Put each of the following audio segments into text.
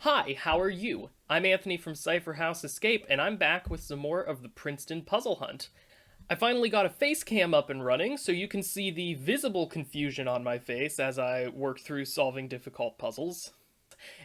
Hi, how are you? I'm Anthony from Cipher House Escape, and I'm back with some more of the Princeton puzzle hunt. I finally got a face cam up and running, so you can see the visible confusion on my face as I work through solving difficult puzzles.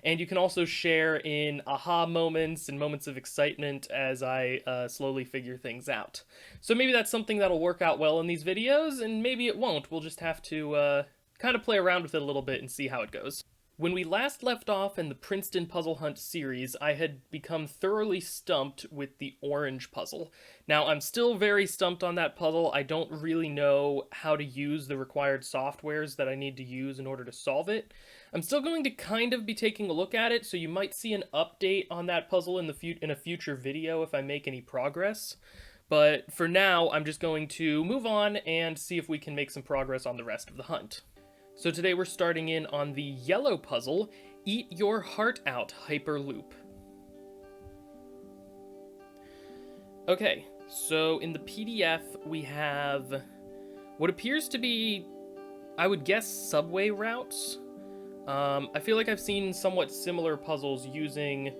And you can also share in aha moments and moments of excitement as I slowly figure things out. So maybe that's something that'll work out well in these videos, and maybe it won't. We'll just have to kind of play around with it a little bit and see how it goes. When we last left off in the Princeton Puzzle Hunt series, I had become thoroughly stumped with the orange puzzle. Now, I'm still very stumped on that puzzle. I don't really know how to use the required softwares that I need to use in order to solve it. I'm still going to kind of be taking a look at it, so you might see an update on that puzzle in a future video if I make any progress. But for now, I'm just going to move on and see if we can make some progress on the rest of the hunt. So today we're starting in on the yellow puzzle, Eat Your Heart Out Hyperloop. Okay, so in the PDF we have what appears to be, I would guess, subway routes. I feel like I've seen somewhat similar puzzles using,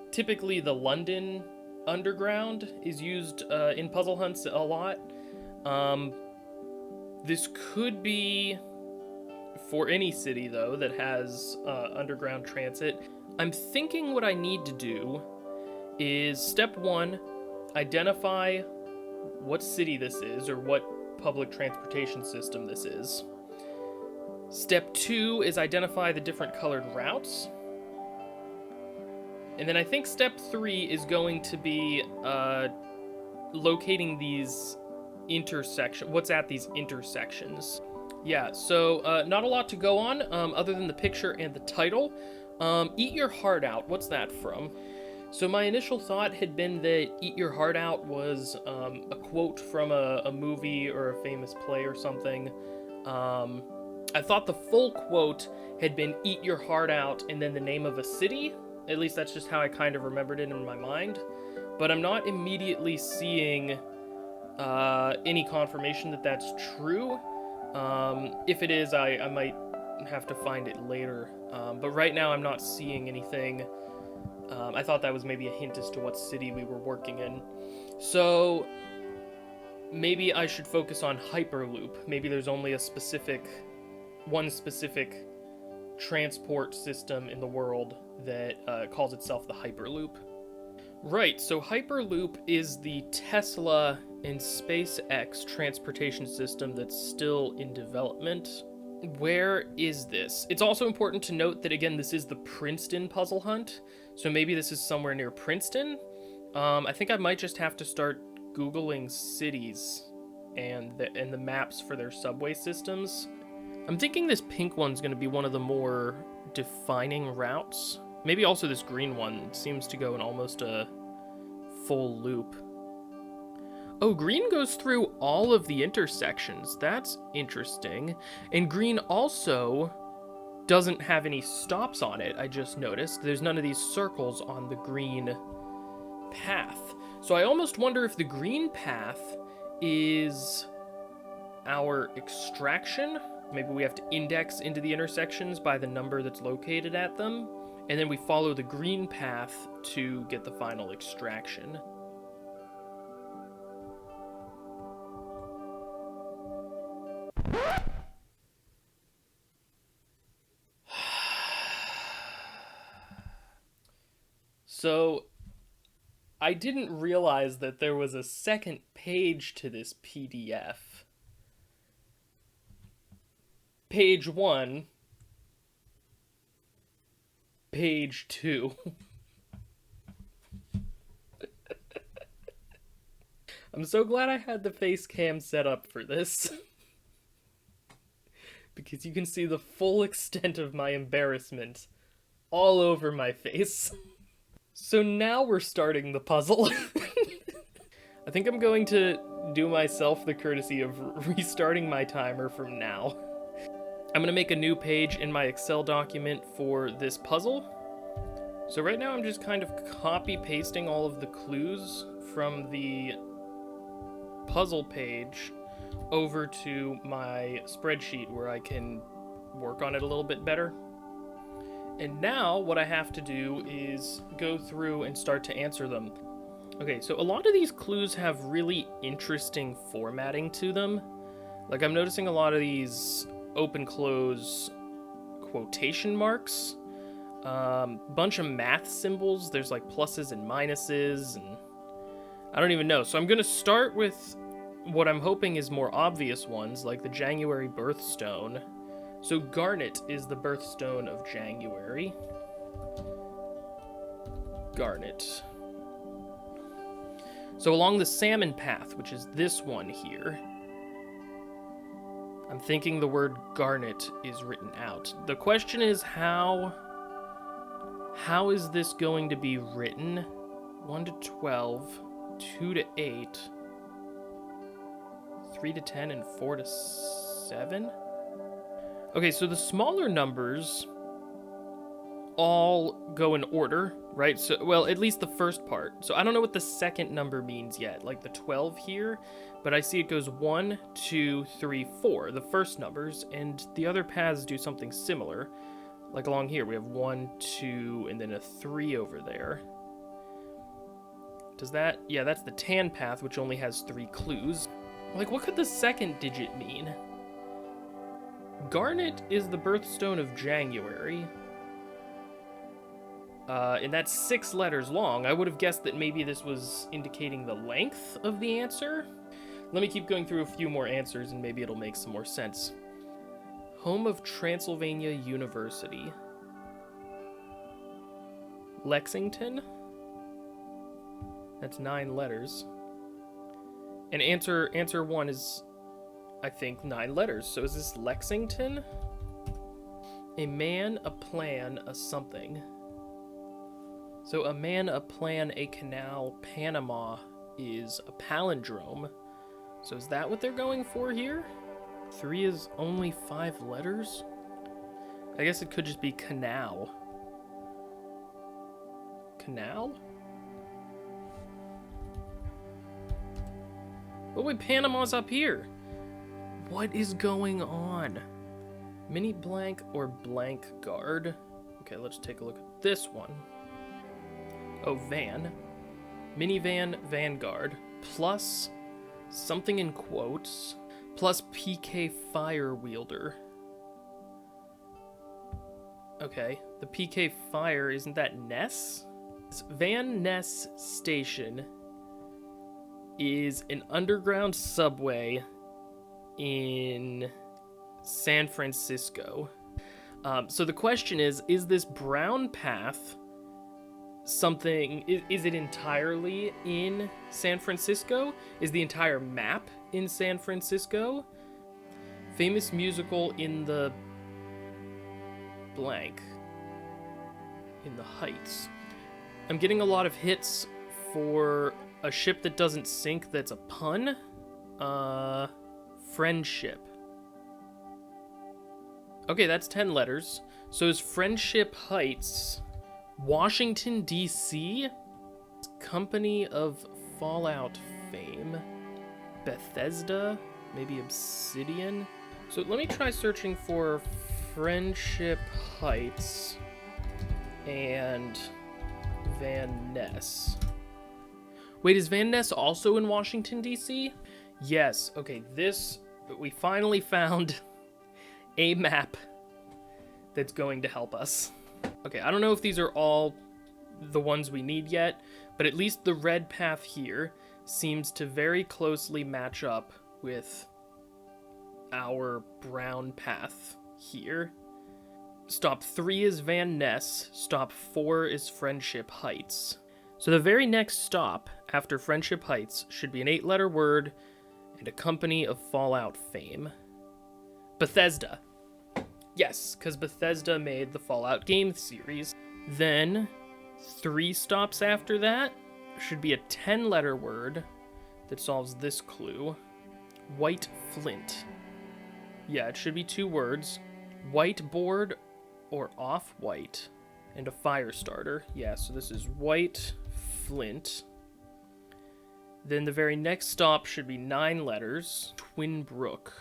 typically the London Underground is used in puzzle hunts a lot. This could be for any city, though, that has underground transit. I'm thinking what I need to do is, step one, identify what city this is, or what public transportation system this is. Step two is identify the different colored routes. And then I think step three is going to be locating these what's at these intersections. Yeah, so not a lot to go on other than the picture and the title. Eat Your Heart Out, what's that from? So my initial thought had been that Eat Your Heart Out was a quote from a movie or a famous play or something. I thought the full quote had been Eat Your Heart Out and then the name of a city. At least that's just how I kind of remembered it in my mind. But I'm not immediately seeing any confirmation that that's true. If it is, I might have to find it later. But right now I'm not seeing anything. I thought that was maybe a hint as to what city we were working in. So maybe I should focus on Hyperloop. Maybe there's only one specific transport system in the world that calls itself the Hyperloop. Right, so Hyperloop is the Tesla and SpaceX transportation system that's still in development. Where is this? It's also important to note that, again, this is the Princeton puzzle hunt, so maybe this is somewhere near Princeton. I think I might just have to start Googling cities and the maps for their subway systems. I'm thinking this pink one's going to be one of the more defining routes. Maybe also this green one seems to go in almost a full loop. Oh, green goes through all of the intersections. That's interesting. And green also doesn't have any stops on it, I just noticed. There's none of these circles on the green path. So I almost wonder if the green path is our extraction. Maybe we have to index into the intersections by the number that's located at them. And then we follow the green path to get the final extraction. So, I didn't realize that there was a second page to this PDF. Page 1. Page 2. I'm so glad I had the face cam set up for this. Because you can see the full extent of my embarrassment all over my face. So now we're starting the puzzle. I think I'm going to do myself the courtesy of restarting my timer from now. I'm going to make a new page in my Excel document for this puzzle. So right now I'm just kind of copy-pasting all of the clues from the puzzle page over to my spreadsheet where I can work on it a little bit better. And now what I have to do is go through and start to answer them. Okay, so a lot of these clues have really interesting formatting to them. Like, I'm noticing a lot of these open-close quotation marks. Bunch of math symbols. There's like pluses and minuses, and I don't even know. So I'm gonna start with what I'm hoping is more obvious ones, like the January birthstone. So Garnet is the birthstone of January. Garnet. So along the salmon path, which is this one here, I'm thinking the word garnet is written out. The question is how is this going to be written? 1 to 12, 2 to 8, 3 to 10, and 4 to 7? Okay, so the smaller numbers all go in order, right? So, well, at least the first part. So I don't know what the second number means yet, like the 12 here, but I see it goes 1, 2, 3, 4, the first numbers, and the other paths do something similar. Like along here, we have 1, 2, and then a 3 over there. Does that? Yeah, that's the tan path, which only has 3 clues. Like, what could the second digit mean? Garnet is the birthstone of January. And that's 6 letters long. I would have guessed that maybe this was indicating the length of the answer. Let me keep going through a few more answers and maybe it'll make some more sense. Home of Transylvania University. Lexington? That's 9 letters. And answer 1 is, I think, 9 letters. So is this Lexington? A man, a plan, a something. So a man, a plan, a canal, Panama is a palindrome. So is that what they're going for here? 3 is only 5 letters? I guess it could just be canal. Canal? Oh wait, Panama's up here. What is going on? Mini blank or blank guard? Okay, let's take a look at this one. Oh, van. Minivan, Vanguard. Plus something in quotes. Plus PK Fire Wielder. Okay, the PK Fire, isn't that Ness? Van Ness Station is an underground subway in San Francisco. So the question is this brown path something, is it entirely in San Francisco? Is the entire map in San Francisco? Famous musical in the blank. In the Heights. I'm getting a lot of hits for a ship that doesn't sink that's a pun. Friendship. Okay, that's 10 letters. So is Friendship Heights Washington, D.C.? Company of Fallout fame. Bethesda? Maybe Obsidian? So let me try searching for Friendship Heights and Van Ness. Wait, is Van Ness also in Washington, D.C.? Yes. Okay, we finally found a map that's going to help us. Okay, I don't know if these are all the ones we need yet, but at least the red path here seems to very closely match up with our brown path here. Stop 3 is Van Ness, stop 4 is Friendship Heights. So the very next stop after Friendship Heights should be an 8-letter word and a company of Fallout fame. Bethesda. Yes, because Bethesda made the Fallout game series. Then 3 stops after that should be a 10-letter word that solves this clue. White flint. Yeah, it should be 2 words. Whiteboard or off-white. And a fire starter. Yeah, so this is white flint. Then the very next stop should be 9 letters. Twin Brook.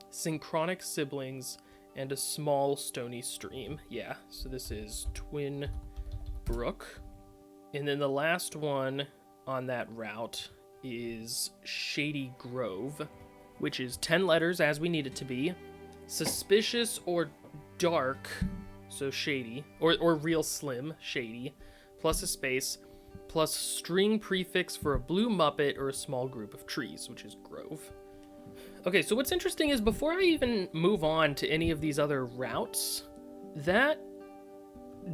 Synchronic siblings and a small stony stream. Yeah, so this is Twin Brook. And then the last one on that route is Shady Grove, which is 10 letters as we need it to be. Suspicious or dark, so shady, or real slim, shady, plus a space, plus string prefix for a blue muppet or a small group of trees, which is grove. Okay, so what's interesting is before I even move on to any of these other routes, that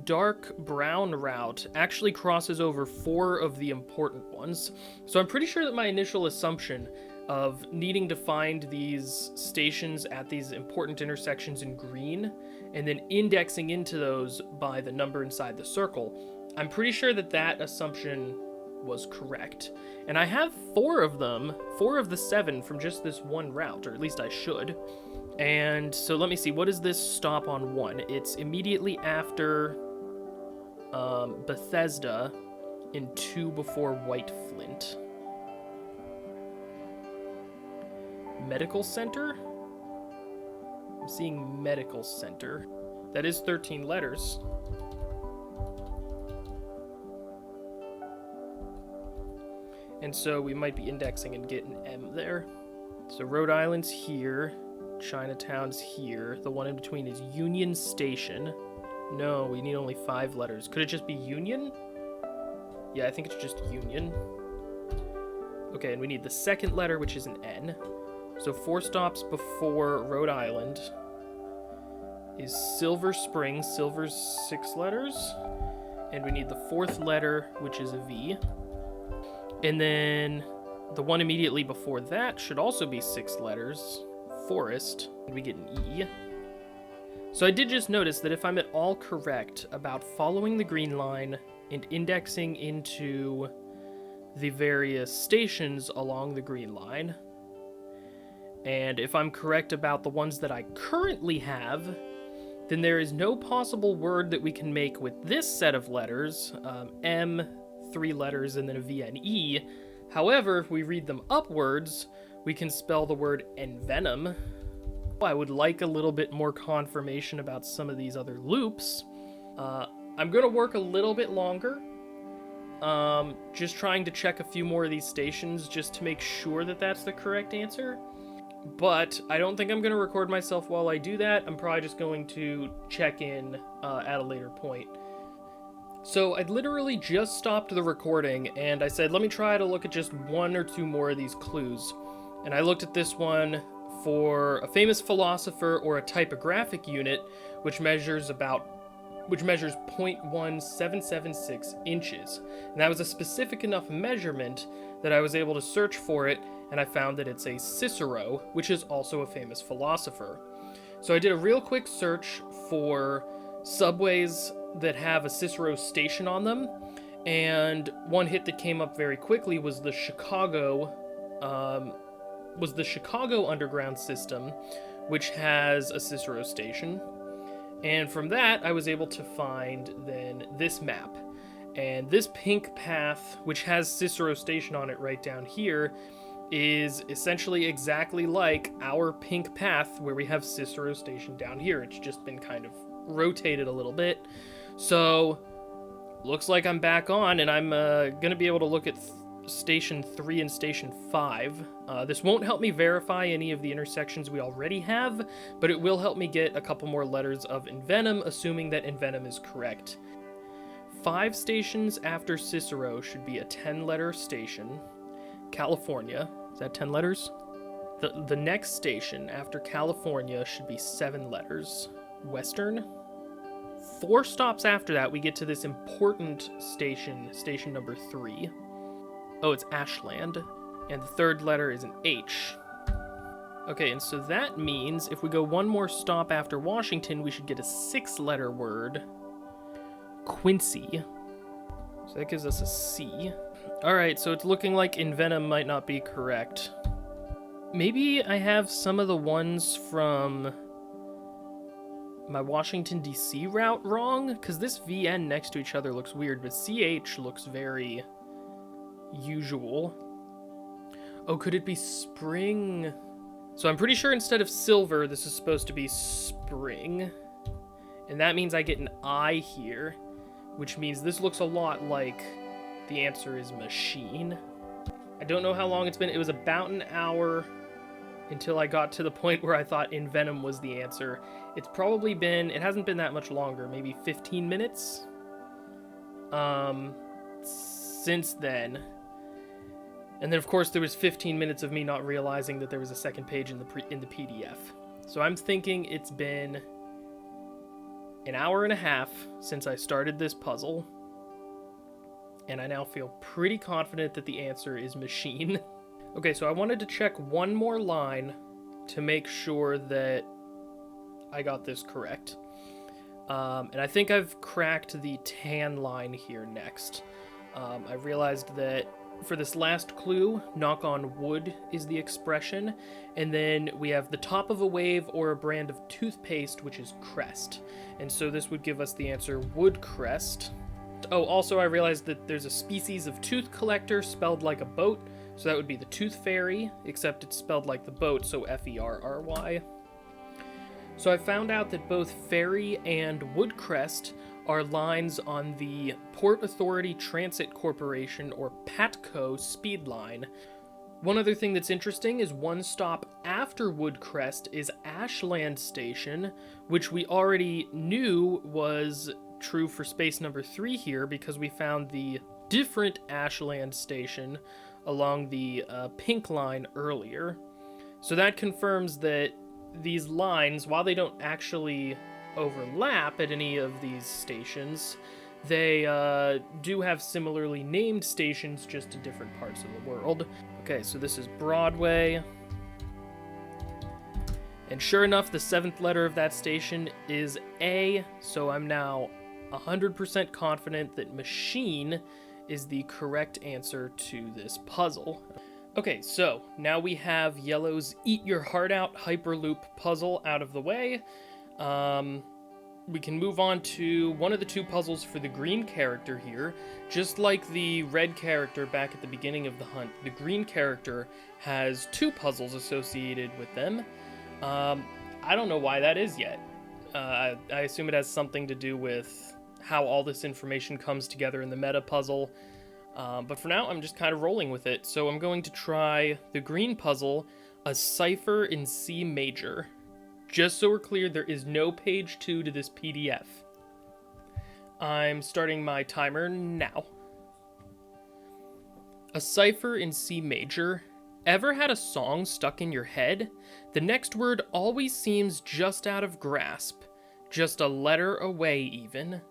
dark brown route actually crosses over 4 of the important ones. So I'm pretty sure that my initial assumption of needing to find these stations at these important intersections in green and then indexing into those by the number inside the circle, I'm pretty sure that that assumption was correct. And I have 4 of them, 4 of the 7 from just this one route, or at least I should. And so let me see, what is this stop on 1? It's immediately after Bethesda and 2 before White Flint. Medical Center? I'm seeing Medical Center. That is 13 letters. And so we might be indexing and get an M there. So Rhode Island's here. Chinatown's here. The one in between is Union Station. No, we need only 5 letters. Could it just be Union? Yeah, I think it's just Union. Okay, and we need the second letter, which is an N. So 4 stops before Rhode Island is Silver Spring. Silver's 6 letters. And we need the 4th letter, which is a V. And then the one immediately before that should also be 6 letters. Forest. And we get an E. So I did just notice that if I'm at all correct about following the green line and indexing into the various stations along the green line, and if I'm correct about the ones that I currently have, then there is no possible word that we can make with this set of letters, M, 3 letters, and then a V and E. However, if we read them upwards, we can spell the word envenom. I would like a little bit more confirmation about some of these other loops. I'm going to work a little bit longer, just trying to check a few more of these stations just to make sure that that's the correct answer. But I don't think I'm going to record myself while I do that. I'm probably just going to check in at a later point. So I literally just stopped the recording and I said, let me try to look at just 1 or 2 more of these clues. And I looked at this one for a famous philosopher or a typographic unit, which measures 0.1776 inches. And that was a specific enough measurement that I was able to search for it, and I found that it's a Cicero, which is also a famous philosopher. So I did a real quick search for subways that have a Cicero station on them, and one hit that came up very quickly was the Chicago Underground system, which has a Cicero station. And from that, I was able to find then this map. And this pink path, which has Cicero station on it right down here, is essentially exactly like our pink path where we have Cicero station down here. It's just been kind of rotated a little bit. So, looks like I'm back on, and I'm going to be able to look at Station 3 and Station 5. This won't help me verify any of the intersections we already have, but it will help me get a couple more letters of envenom, assuming that envenom is correct. 5 stations after Cicero should be a 10-letter station. California, is that 10 letters? The next station after California should be 7 letters. Western. 4 stops after that, we get to this important station, station number 3. Oh, it's Ashland. And the 3rd letter is an H. Okay, and so that means if we go 1 more stop after Washington, we should get a 6-letter word. Quincy. So that gives us a C. Alright, so it's looking like envenom might not be correct. Maybe I have some of the ones from my Washington, D.C. route wrong? Because this VN next to each other looks weird, but CH looks very usual. Oh, could it be Spring So I'm pretty sure instead of silver, this is supposed to be spring. And that means I get an I here, which means this looks a lot like the answer is machine. I don't know how long it's been. It was about an hour until I got to the point where I thought Envenom was the answer. It's probably been, it hasn't been that much longer, maybe 15 minutes since then. And then of course there was 15 minutes of me not realizing that there was a second page in the PDF. So I'm thinking it's been an hour and a half since I started this puzzle, and I now feel pretty confident that the answer is machine. Okay, so I wanted to check one more line to make sure that I got this correct. And I think I've cracked the tan line here next. I realized that for this last clue, knock on wood is the expression, and then we have the top of a wave or a brand of toothpaste, which is crest. And so this would give us the answer wood crest. Oh, also I realized that there's a species of tooth collector spelled like a boat, so that would be the tooth fairy, except it's spelled like the boat, so F-E-R-R-Y. So I found out that both ferry and woodcrest are lines on the Port Authority Transit Corporation, or PATCO, speed line. One other thing that's interesting is one stop after Woodcrest is Ashland Station, which we already knew was true for space number 3 here because we found the different Ashland Station along the pink line earlier. So that confirms that these lines, while they don't actually overlap at any of these stations, they do have similarly named stations, just in different parts of the world. Okay, so this is Broadway. And sure enough, the 7th letter of that station is A, so I'm now 100% confident that machine is the correct answer to this puzzle. Okay, so now we have Yellow's Eat Your Heart Out Hyperloop puzzle out of the way. We can move on to one of the 2 puzzles for the green character here. Just like the red character back at the beginning of the hunt, the green character has 2 puzzles associated with them. I don't know why that is yet. I assume it has something to do with how all this information comes together in the meta puzzle. But for now, I'm just kind of rolling with it. So I'm going to try the green puzzle, a Cipher in C major. Just so we're clear, there is no page 2 to this PDF. I'm starting my timer now. A Cipher in C major. Ever had a song stuck in your head? The next word always seems just out of grasp, just a letter away even.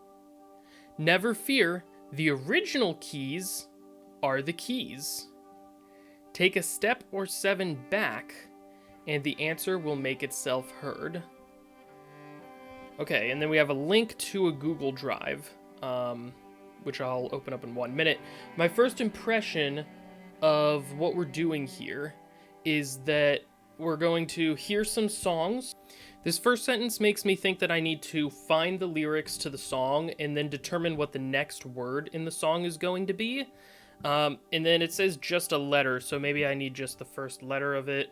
Never fear, the original keys are the keys. Take a step or 7 back, and the answer will make itself heard. Okay, and then we have a link to a Google Drive, which I'll open up in 1 minute. My first impression of what we're doing here is that we're going to hear some songs. This first sentence makes me think that I need to find the lyrics to the song and then determine what the next word in the song is going to be. And then it says just a letter, so maybe I need just the first letter of it.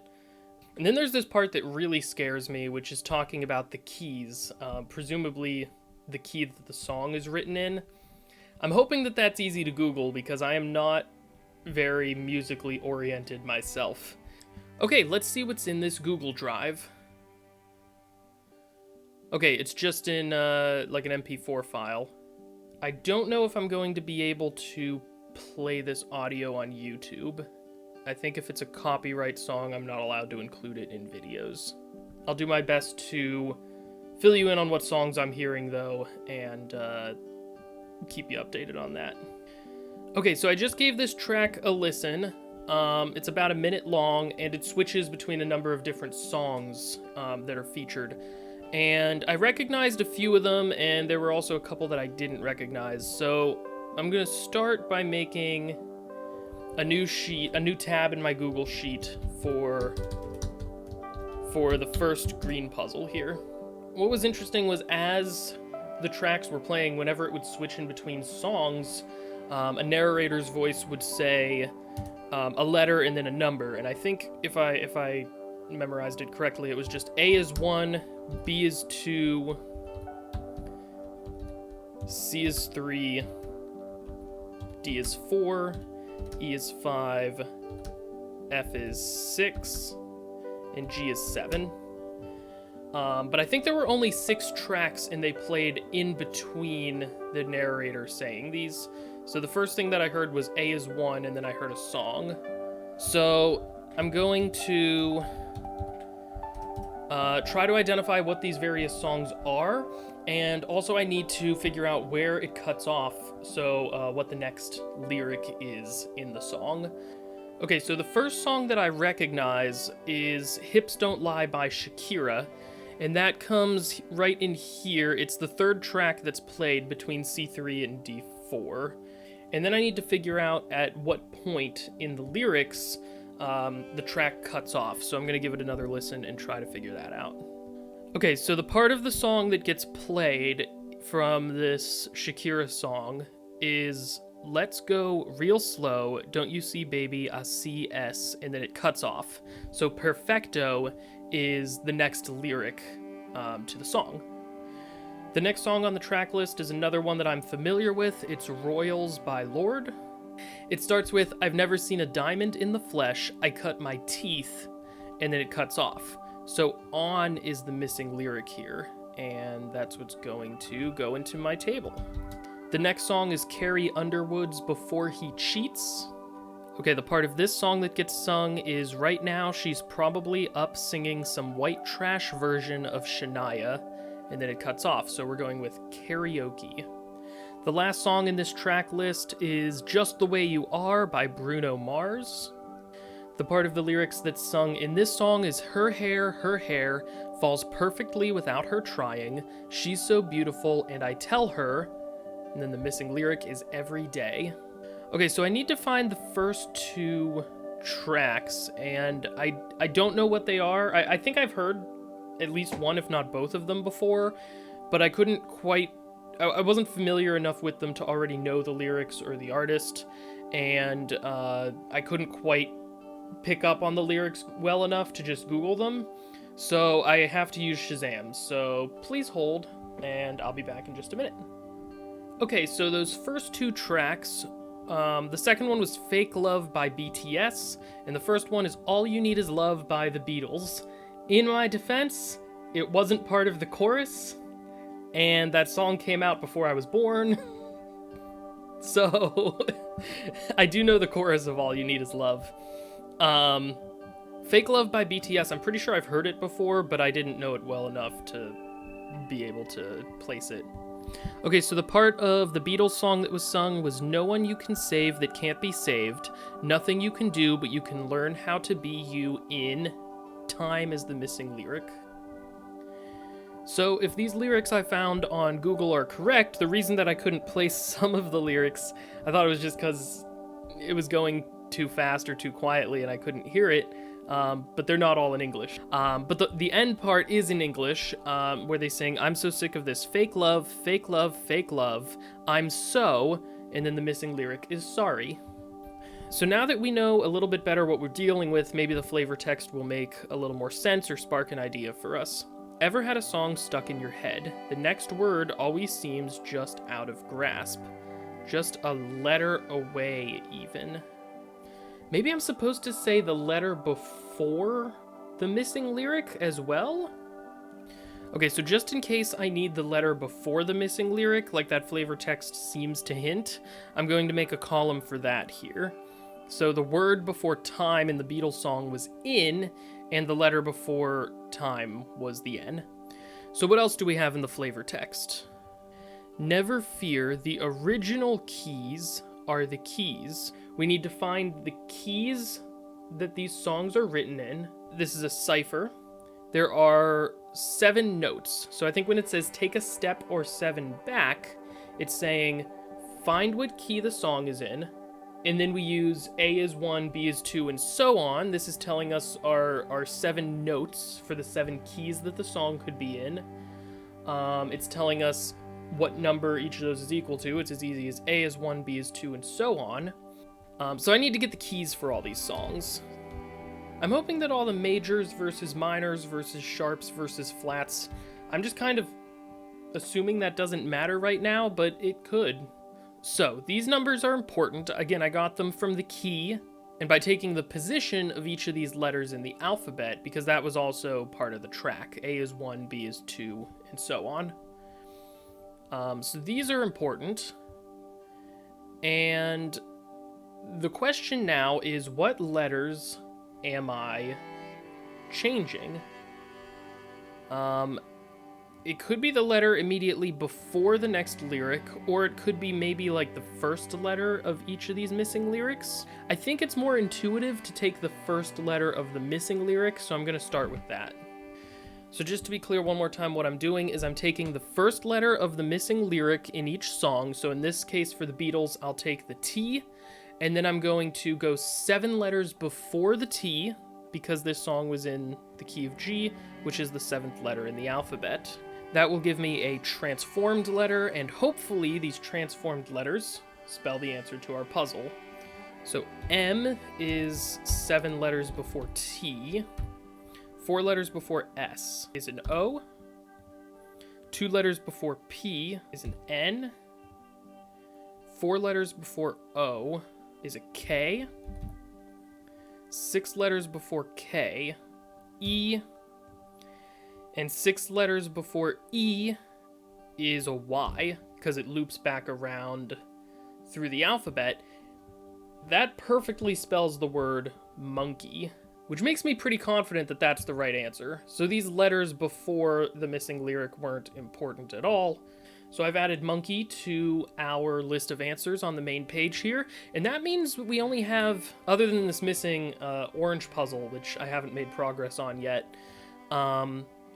And then there's this part that really scares me, which is talking about the keys, presumably the key that the song is written in. I'm hoping that that's easy to Google because I am not very musically oriented myself. Okay, let's see what's in this Google Drive. Okay, it's just in like an MP4 file. I don't know if I'm going to be able to play this audio on YouTube. I think if it's a copyright song, I'm not allowed to include it in videos. I'll do my best to fill you in on what songs I'm hearing, though, and keep you updated on that. Okay, so I just gave this track a listen. It's about 1 minute long, and it switches between a number of different songs that are featured. And I recognized a few of them, and there were also a couple that I didn't recognize. So I'm going to start by making a new tab in my Google Sheet for the first green puzzle here. What was interesting was as the tracks were playing, whenever it would switch in between songs, a narrator's voice would say a letter and then a number. And I think if I memorized it correctly. It was just A is 1, B is 2, C is 3, D is 4, E is 5, F is 6, and G is 7. But I think there were only 6 tracks, and they played in between the narrator saying these. So the first thing that I heard was A is 1, and then I heard a song. So I'm going to try to identify what these various songs are, and also I need to figure out where it cuts off, so what the next lyric is in the song. Okay, so the first song that I recognize is Hips Don't Lie by Shakira, and that comes right in here. It's the third track that's played between C3 and D4. And then I need to figure out at what point in the lyrics the track cuts off. So I'm going to give it another listen and try to figure that out. Okay, so the part of the song that gets played from this Shakira song is "Let's go real slow, don't you see baby, I see S," and then it cuts off. So perfecto is the next lyric to the song. The next song on the track list is another one that I'm familiar with. It's Royals by Lorde. It starts with, "I've never seen a diamond in the flesh, I cut my teeth," and then it cuts off. So on is the missing lyric here, and that's what's going to go into my table. The next song is Carrie Underwood's Before He Cheats. Okay, the part of this song that gets sung is right now she's probably up singing some white trash version of Shania, and then it cuts off, so we're going with karaoke. The last song in this track list is Just the Way You Are by Bruno Mars. The part of the lyrics that's sung in this song is her hair falls perfectly without her trying. She's so beautiful, and I tell her, and then the missing lyric is every day. Okay, so I need to find the first 2 tracks, and I don't know what they are. I think I've heard at least one, if not both of them before, but I couldn't quite... I wasn't familiar enough with them to already know the lyrics or the artist, and I couldn't quite pick up on the lyrics well enough to just Google them, so I have to use Shazam, so please hold, and I'll be back in just a minute. Okay, so those first 2 tracks, the second one was Fake Love by BTS, and the first one is All You Need Is Love by the Beatles. In my defense, it wasn't part of the chorus, and that song came out before I was born, so I do know the chorus of All You Need Is Love. Fake Love by BTS, I'm pretty sure I've heard it before, but I didn't know it well enough to be able to place it. Okay, so the part of the Beatles song that was sung was No One You Can Save That Can't Be Saved, Nothing You Can Do But You Can Learn How to Be You in Time is the missing lyric. So if these lyrics I found on Google are correct, the reason that I couldn't place some of the lyrics, I thought it was just because it was going too fast or too quietly and I couldn't hear it, but they're not all in English. But the end part is in English, where they sing, I'm so sick of this fake love, fake love, fake love, I'm so, and then the missing lyric is sorry. So now that we know a little bit better what we're dealing with, maybe the flavor text will make a little more sense or spark an idea for us. Ever had a song stuck in your head? The next word always seems just out of grasp. Just a letter away, even. Maybe I'm supposed to say the letter before the missing lyric as well? Okay, so just in case I need the letter before the missing lyric, like that flavor text seems to hint, I'm going to make a column for that here. So the word before time in the Beatles song was in, and the letter before time was the N. So what else do we have in the flavor text? Never fear, the original keys are the keys. We need to find the keys that these songs are written in. This is a cipher. There are 7 notes. So I think when it says take a step or 7 back, it's saying find what key the song is in, and then we use A is 1, B is 2, and so on. This is telling us our 7 notes for the 7 keys that the song could be in. It's telling us what number each of those is equal to. It's as easy as A is 1, B is 2, and so on. So I need to get the keys for all these songs. I'm hoping that all the majors versus minors versus sharps versus flats, I'm just kind of assuming that doesn't matter right now, but it could. So, these numbers are important. Again, I got them from the key, and by taking the position of each of these letters in the alphabet, because that was also part of the track. A is 1, B is 2, and so on. So these are important. And the question now is, what letters am I changing? It could be the letter immediately before the next lyric, or it could be maybe like the first letter of each of these missing lyrics. I think it's more intuitive to take the first letter of the missing lyric, so I'm going to start with that. So just to be clear one more time, what I'm doing is I'm taking the first letter of the missing lyric in each song. So in this case for the Beatles, I'll take the T, and then I'm going to go 7 letters before the T, because this song was in the key of G, which is the 7th letter in the alphabet. That will give me a transformed letter, and hopefully these transformed letters spell the answer to our puzzle. So M is 7 letters before T. 4 letters before S is an O. 2 letters before P is an N. 4 letters before O is a K. 6 letters before K, E. And 6 letters before E is a Y, because it loops back around through the alphabet. That perfectly spells the word monkey, which makes me pretty confident that that's the right answer. So these letters before the missing lyric weren't important at all. So I've added monkey to our list of answers on the main page here, and that means we only have, other than this missing orange puzzle, which I haven't made progress on yet,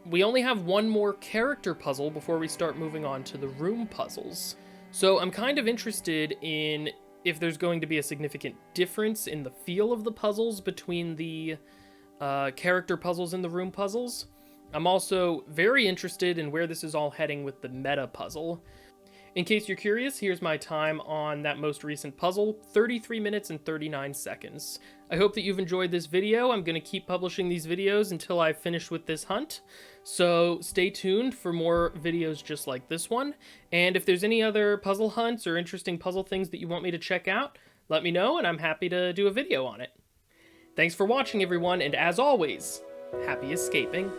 we only have one more character puzzle before we start moving on to the room puzzles. So I'm kind of interested in if there's going to be a significant difference in the feel of the puzzles between the character puzzles and the room puzzles. I'm also very interested in where this is all heading with the meta puzzle. In case you're curious, here's my time on that most recent puzzle, 33 minutes and 39 seconds. I hope that you've enjoyed this video. I'm going to keep publishing these videos until I've finished with this hunt. So stay tuned for more videos just like this one. And if there's any other puzzle hunts or interesting puzzle things that you want me to check out, let me know and I'm happy to do a video on it. Thanks for watching everyone, and as always, happy escaping.